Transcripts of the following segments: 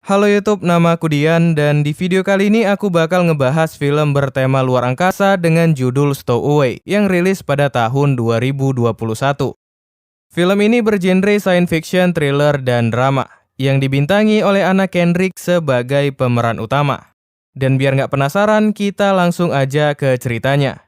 Halo YouTube, nama aku Dian dan di video kali ini aku bakal ngebahas film bertema luar angkasa dengan judul Stowaway yang rilis pada tahun 2021. Film ini bergenre science fiction, thriller, dan drama yang dibintangi oleh Anna Kendrick sebagai pemeran utama. Dan biar nggak penasaran, kita langsung aja ke ceritanya.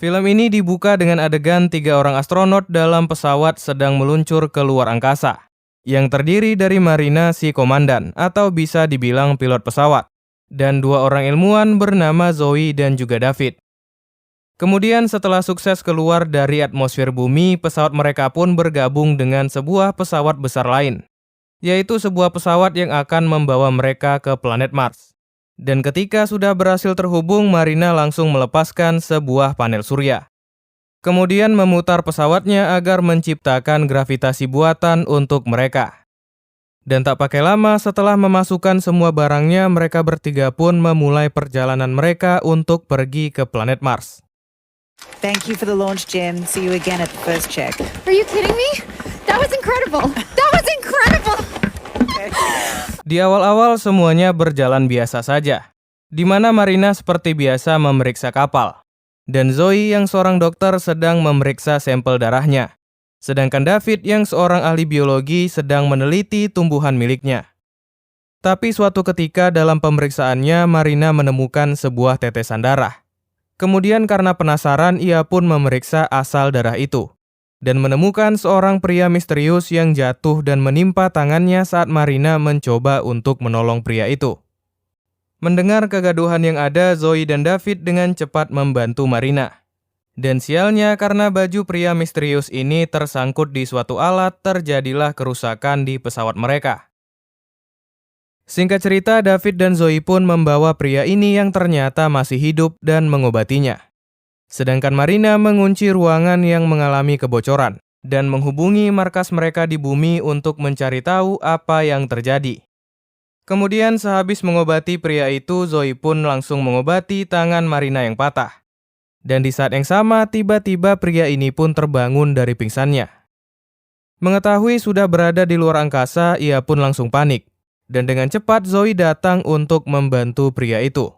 Film ini dibuka dengan adegan 3 orang astronot dalam pesawat sedang meluncur ke luar angkasa, yang terdiri dari Marina si komandan atau bisa dibilang pilot pesawat, dan 2 orang ilmuwan bernama Zoe dan juga David. Kemudian setelah sukses keluar dari atmosfer bumi, pesawat mereka pun bergabung dengan sebuah pesawat besar lain, yaitu sebuah pesawat yang akan membawa mereka ke planet Mars. Dan ketika sudah berhasil terhubung, Marina langsung melepaskan sebuah panel surya. Kemudian memutar pesawatnya agar menciptakan gravitasi buatan untuk mereka. Dan tak pakai lama, setelah memasukkan semua barangnya, mereka bertiga pun memulai perjalanan mereka untuk pergi ke planet Mars. Thank you for the launch, Jen. See you again at the first check. Are you kidding me? That was incredible! That was incredible! Di awal-awal semuanya berjalan biasa saja, di mana Marina seperti biasa memeriksa kapal, dan Zoe yang seorang dokter sedang memeriksa sampel darahnya, sedangkan David yang seorang ahli biologi sedang meneliti tumbuhan miliknya. Tapi suatu ketika dalam pemeriksaannya, Marina menemukan sebuah tetesan darah. Kemudian karena penasaran, ia pun memeriksa asal darah itu, dan menemukan seorang pria misterius yang jatuh dan menimpa tangannya saat Marina mencoba untuk menolong pria itu. Mendengar kegaduhan yang ada, Zoe dan David dengan cepat membantu Marina. Dan sialnya karena baju pria misterius ini tersangkut di suatu alat, terjadilah kerusakan di pesawat mereka. Singkat cerita, David dan Zoe pun membawa pria ini yang ternyata masih hidup dan mengobatinya. Sedangkan Marina mengunci ruangan yang mengalami kebocoran dan menghubungi markas mereka di bumi untuk mencari tahu apa yang terjadi. Kemudian sehabis mengobati pria itu, Zoe pun langsung mengobati tangan Marina yang patah. Dan di saat yang sama, tiba-tiba pria ini pun terbangun dari pingsannya. Mengetahui sudah berada di luar angkasa, ia pun langsung panik. Dan dengan cepat Zoe datang untuk membantu pria itu.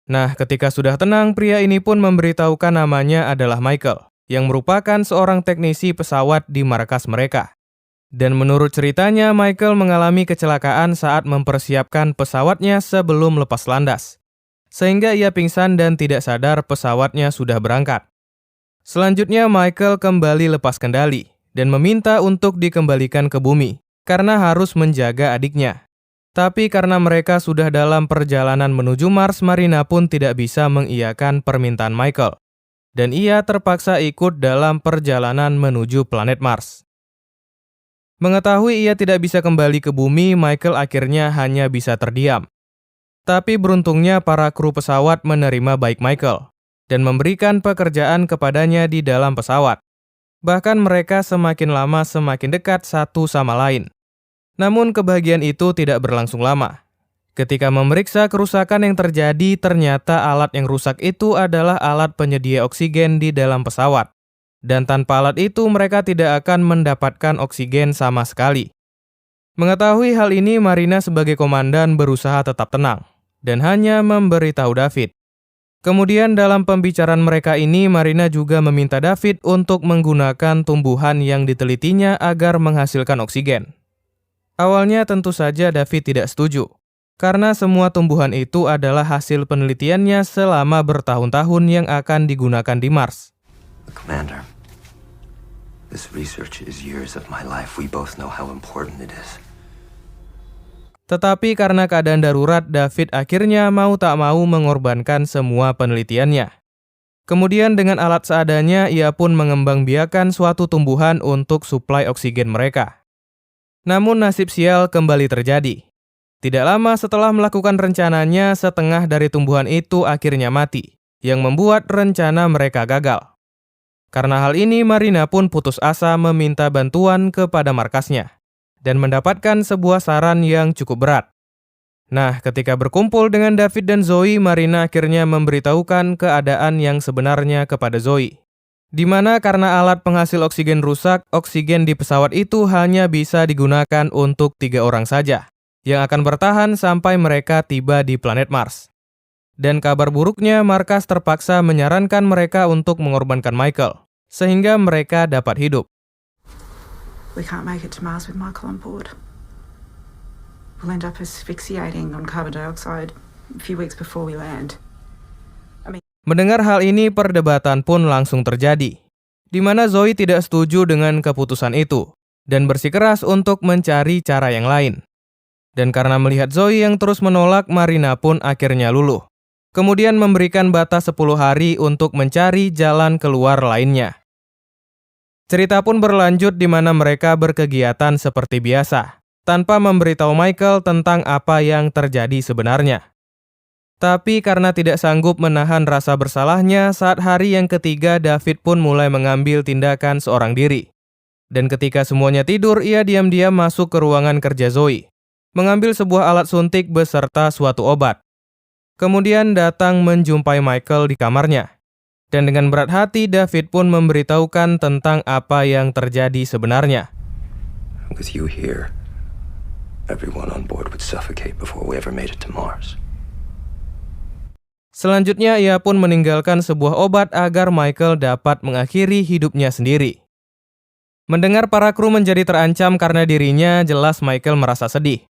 Nah, ketika sudah tenang, pria ini pun memberitahukan namanya adalah Michael, yang merupakan seorang teknisi pesawat di markas mereka. Dan menurut ceritanya, Michael mengalami kecelakaan saat mempersiapkan pesawatnya sebelum lepas landas, sehingga ia pingsan dan tidak sadar pesawatnya sudah berangkat. Selanjutnya, Michael kembali lepas kendali dan meminta untuk dikembalikan ke bumi, karena harus menjaga adiknya. Tapi karena mereka sudah dalam perjalanan menuju Mars, Marina pun tidak bisa mengiyakan permintaan Michael. Dan ia terpaksa ikut dalam perjalanan menuju planet Mars. Mengetahui ia tidak bisa kembali ke bumi, Michael akhirnya hanya bisa terdiam. Tapi beruntungnya para kru pesawat menerima baik Michael dan memberikan pekerjaan kepadanya di dalam pesawat. Bahkan mereka semakin lama semakin dekat satu sama lain. Namun kebahagiaan itu tidak berlangsung lama. Ketika memeriksa kerusakan yang terjadi, ternyata alat yang rusak itu adalah alat penyedia oksigen di dalam pesawat. Dan tanpa alat itu mereka tidak akan mendapatkan oksigen sama sekali. Mengetahui hal ini, Marina sebagai komandan berusaha tetap tenang dan hanya memberitahu David. Kemudian dalam pembicaraan mereka ini, Marina juga meminta David untuk menggunakan tumbuhan yang ditelitinya agar menghasilkan oksigen. Awalnya tentu saja David tidak setuju, karena semua tumbuhan itu adalah hasil penelitiannya selama bertahun-tahun yang akan digunakan di Mars. Commander, this research is years of my life. We both know how important it is. Tetapi karena keadaan darurat, David akhirnya mau tak mau mengorbankan semua penelitiannya. Kemudian dengan alat seadanya, ia pun mengembangbiakan suatu tumbuhan untuk suplai oksigen mereka. Namun nasib sial kembali terjadi. Tidak lama setelah melakukan rencananya, setengah dari tumbuhan itu akhirnya mati, yang membuat rencana mereka gagal. Karena hal ini, Marina pun putus asa meminta bantuan kepada markasnya dan mendapatkan sebuah saran yang cukup berat. Nah, ketika berkumpul dengan David dan Zoe, Marina akhirnya memberitahukan keadaan yang sebenarnya kepada Zoe. Di mana karena alat penghasil oksigen rusak, oksigen di pesawat itu hanya bisa digunakan untuk 3 orang saja, yang akan bertahan sampai mereka tiba di planet Mars. Dan kabar buruknya, markas terpaksa menyarankan mereka untuk mengorbankan Michael, sehingga mereka dapat hidup. We can't make it to Mars with Michael on board. We'll end up asphyxiating on carbon dioxide a few weeks before we land. Mendengar hal ini, perdebatan pun langsung terjadi, di mana Zoe tidak setuju dengan keputusan itu, dan bersikeras untuk mencari cara yang lain. Dan karena melihat Zoe yang terus menolak, Marina pun akhirnya luluh. Kemudian memberikan batas 10 hari untuk mencari jalan keluar lainnya. Cerita pun berlanjut di mana mereka berkegiatan seperti biasa, tanpa memberitahu Michael tentang apa yang terjadi sebenarnya. Tapi karena tidak sanggup menahan rasa bersalahnya, saat hari yang ketiga David pun mulai mengambil tindakan seorang diri. Dan ketika semuanya tidur, ia diam-diam masuk ke ruangan kerja Zoe, mengambil sebuah alat suntik beserta suatu obat. Kemudian datang menjumpai Michael di kamarnya. Dan dengan berat hati, David pun memberitahukan tentang apa yang terjadi sebenarnya. With you here, everyone on board would suffocate before we ever made it to Mars. Selanjutnya, ia pun meninggalkan sebuah obat agar Michael dapat mengakhiri hidupnya sendiri. Mendengar para kru menjadi terancam karena dirinya, jelas Michael merasa sedih.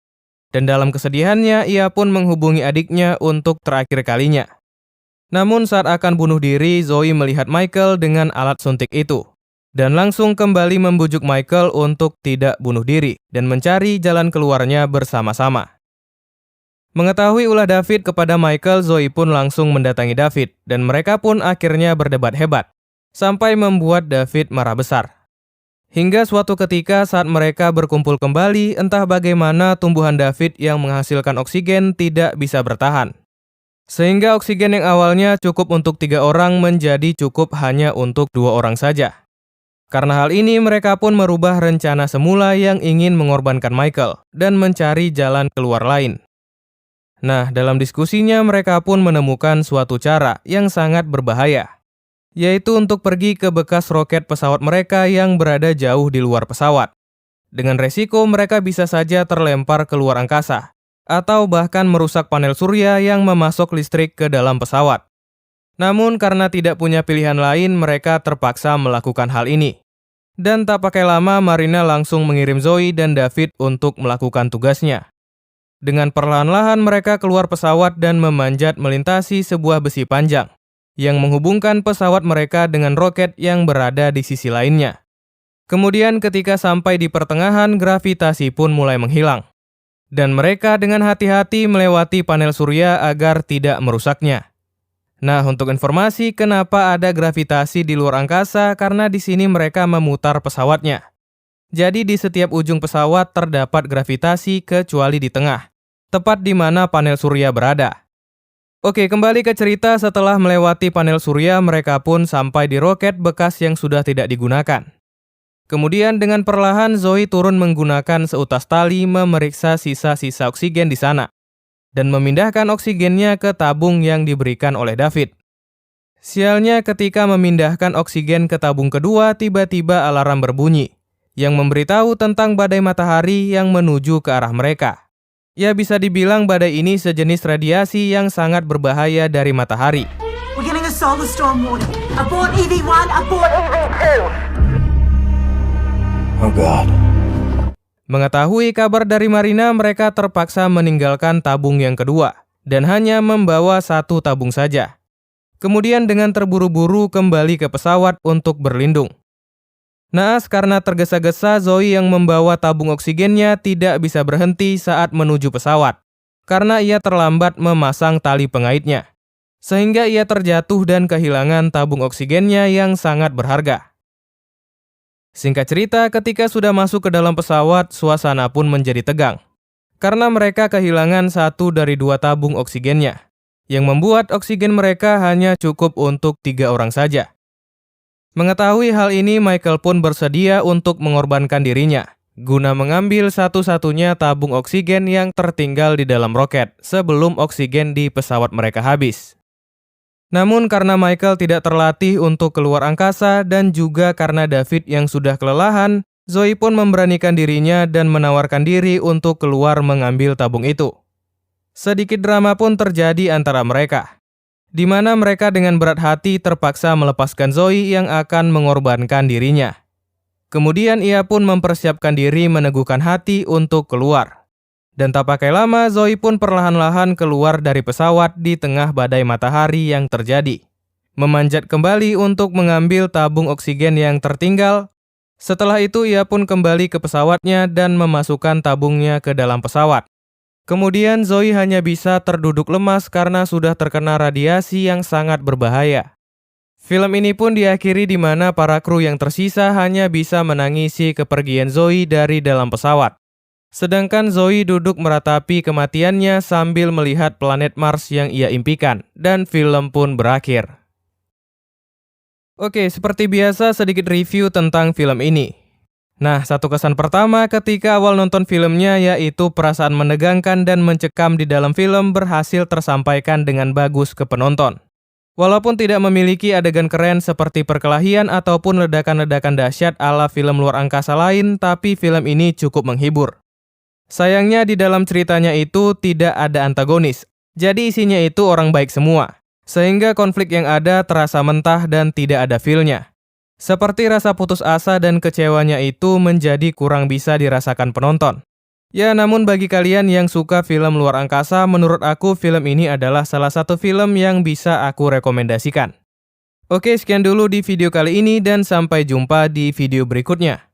Dan dalam kesedihannya, ia pun menghubungi adiknya untuk terakhir kalinya. Namun saat akan bunuh diri, Zoe melihat Michael dengan alat suntik itu, dan langsung kembali membujuk Michael untuk tidak bunuh diri dan mencari jalan keluarnya bersama-sama. Mengetahui ulah David kepada Michael, Zoe pun langsung mendatangi David, dan mereka pun akhirnya berdebat hebat, sampai membuat David marah besar. Hingga suatu ketika saat mereka berkumpul kembali, entah bagaimana tumbuhan David yang menghasilkan oksigen tidak bisa bertahan. Sehingga oksigen yang awalnya cukup untuk 3 orang menjadi cukup hanya untuk 2 orang saja. Karena hal ini, mereka pun merubah rencana semula yang ingin mengorbankan Michael dan mencari jalan keluar lain. Nah, dalam diskusinya mereka pun menemukan suatu cara yang sangat berbahaya, yaitu untuk pergi ke bekas roket pesawat mereka yang berada jauh di luar pesawat. Dengan resiko mereka bisa saja terlempar ke luar angkasa, atau bahkan merusak panel surya yang memasok listrik ke dalam pesawat. Namun karena tidak punya pilihan lain, mereka terpaksa melakukan hal ini. Dan tak pakai lama, Marina langsung mengirim Zoe dan David untuk melakukan tugasnya. Dengan perlahan-lahan mereka keluar pesawat dan memanjat melintasi sebuah besi panjang yang menghubungkan pesawat mereka dengan roket yang berada di sisi lainnya. Kemudian ketika sampai di pertengahan, gravitasi pun mulai menghilang. Dan mereka dengan hati-hati melewati panel surya agar tidak merusaknya. Nah, untuk informasi kenapa ada gravitasi di luar angkasa, karena di sini mereka memutar pesawatnya. Jadi di setiap ujung pesawat terdapat gravitasi kecuali di tengah, tepat di mana panel surya berada. Oke, kembali ke cerita. Setelah melewati panel surya, mereka pun sampai di roket bekas yang sudah tidak digunakan. Kemudian dengan perlahan Zoe turun menggunakan seutas tali memeriksa sisa-sisa oksigen di sana dan memindahkan oksigennya ke tabung yang diberikan oleh David. Sialnya, ketika memindahkan oksigen ke tabung kedua, tiba-tiba alarm berbunyi yang memberitahu tentang badai matahari yang menuju ke arah mereka. Ya, bisa dibilang badai ini sejenis radiasi yang sangat berbahaya dari matahari. We're getting a solar storm warning. Abort EV1, abort EV2. Oh God. Mengetahui kabar dari Marina, mereka terpaksa meninggalkan tabung yang kedua dan hanya membawa 1 tabung saja. Kemudian dengan terburu-buru kembali ke pesawat untuk berlindung. Naas karena tergesa-gesa, Zoe yang membawa tabung oksigennya tidak bisa berhenti saat menuju pesawat, karena ia terlambat memasang tali pengaitnya. Sehingga ia terjatuh dan kehilangan tabung oksigennya yang sangat berharga. Singkat cerita, ketika sudah masuk ke dalam pesawat, suasana pun menjadi tegang. Karena mereka kehilangan 1 dari 2 tabung oksigennya, yang membuat oksigen mereka hanya cukup untuk 3 orang saja. Mengetahui hal ini, Michael pun bersedia untuk mengorbankan dirinya, guna mengambil satu-satunya tabung oksigen yang tertinggal di dalam roket sebelum oksigen di pesawat mereka habis. Namun karena Michael tidak terlatih untuk keluar angkasa dan juga karena David yang sudah kelelahan, Zoe pun memberanikan dirinya dan menawarkan diri untuk keluar mengambil tabung itu. Sedikit drama pun terjadi antara mereka, di mana mereka dengan berat hati terpaksa melepaskan Zoe yang akan mengorbankan dirinya. Kemudian ia pun mempersiapkan diri meneguhkan hati untuk keluar. Dan tak pakai lama, Zoe pun perlahan-lahan keluar dari pesawat di tengah badai matahari yang terjadi. Memanjat kembali untuk mengambil tabung oksigen yang tertinggal. Setelah itu ia pun kembali ke pesawatnya dan memasukkan tabungnya ke dalam pesawat. Kemudian Zoe hanya bisa terduduk lemas karena sudah terkena radiasi yang sangat berbahaya. Film ini pun diakhiri di mana para kru yang tersisa hanya bisa menangisi kepergian Zoe dari dalam pesawat. Sedangkan Zoe duduk meratapi kematiannya sambil melihat planet Mars yang ia impikan, dan film pun berakhir. Oke, seperti biasa sedikit review tentang film ini. Nah, satu kesan pertama ketika awal nonton filmnya yaitu perasaan menegangkan dan mencekam di dalam film berhasil tersampaikan dengan bagus ke penonton. Walaupun tidak memiliki adegan keren seperti perkelahian ataupun ledakan-ledakan dahsyat ala film luar angkasa lain, tapi film ini cukup menghibur. Sayangnya di dalam ceritanya itu tidak ada antagonis, jadi isinya itu orang baik semua, sehingga konflik yang ada terasa mentah dan tidak ada feel-nya. Seperti rasa putus asa dan kecewanya itu menjadi kurang bisa dirasakan penonton. Ya, namun bagi kalian yang suka film luar angkasa, menurut aku film ini adalah salah satu film yang bisa aku rekomendasikan. Oke, sekian dulu di video kali ini dan sampai jumpa di video berikutnya.